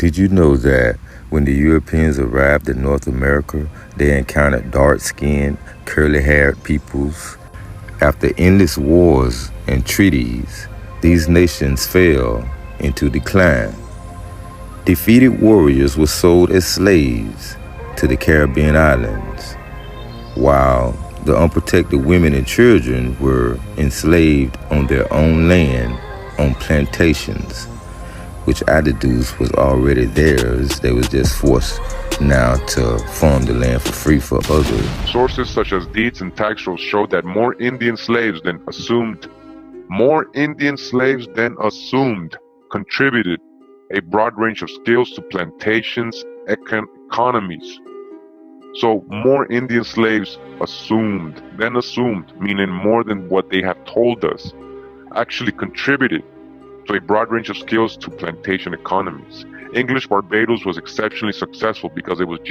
Did you know that when the Europeans arrived in North America, they encountered dark-skinned, curly-haired peoples? After endless wars and treaties, these nations fell into decline. Defeated warriors were sold as slaves to the Caribbean islands, while the unprotected women and children were enslaved on their own land on plantations, which I deduced was already theirs. They was just forced now to farm the land for free for others. Sources such as deeds and tax rolls show that more Indian slaves than assumed contributed a broad range of skills to plantations economies. So more Indian slaves assumed, meaning more than what they have told us, actually contributed to a broad range of skills to plantation economies. English Barbados was exceptionally successful because it was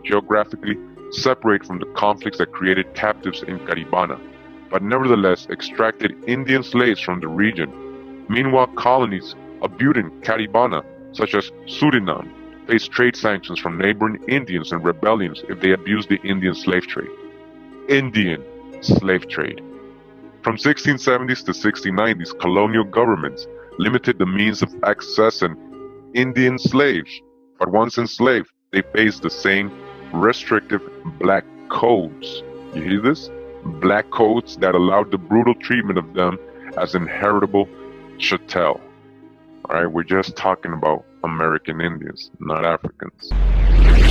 geographically separate from the conflicts that created captives in Caribana, but nevertheless extracted Indian slaves from the region. Meanwhile, colonies of Butin, Caribana, such as Suriname, faced trade sanctions from neighboring Indians and rebellions if they abused the Indian slave trade. From 1670s to 1690s, colonial governments limited the means of accessing Indian slaves, but once enslaved, they faced the same restrictive black codes. You hear this? Black codes that allowed the brutal treatment of them as inheritable chattel. Alright, we're just talking about American Indians, not Africans.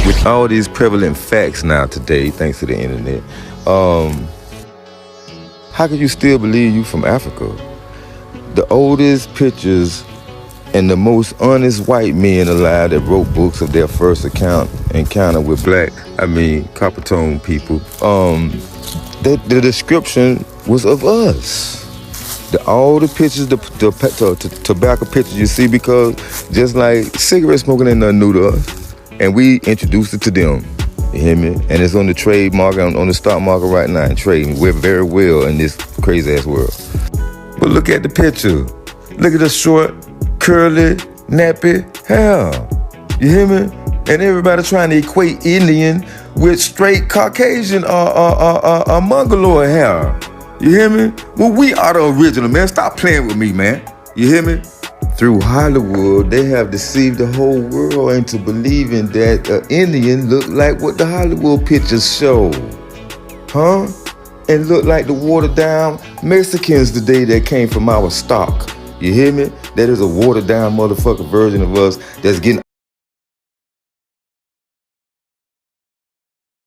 With all these prevalent facts now today, thanks to the internet, how can you still believe you from Africa? The oldest pictures and the most honest white men alive that wrote books of their first encounter with copper tone people, the description was of us. All the pictures, the tobacco pictures you see, because just like cigarette smoking ain't nothing new to us, and we introduced it to them. You hear me? And it's on the trade market, on the stock market right now, and trading. We're very well in this crazy ass world. But look at the picture. Look at the short, curly, nappy hair. You hear me? And everybody trying to equate Indian with straight Caucasian or Mongoloid hair. You hear me? Well, we are the original, man. Stop playing with me, man. You hear me? Through Hollywood, they have deceived the whole world into believing that an Indian look like what the Hollywood pictures show. Huh? And look like the watered down Mexicans today that came from our stock. You hear me? That is a watered down motherfucker version of us that's getting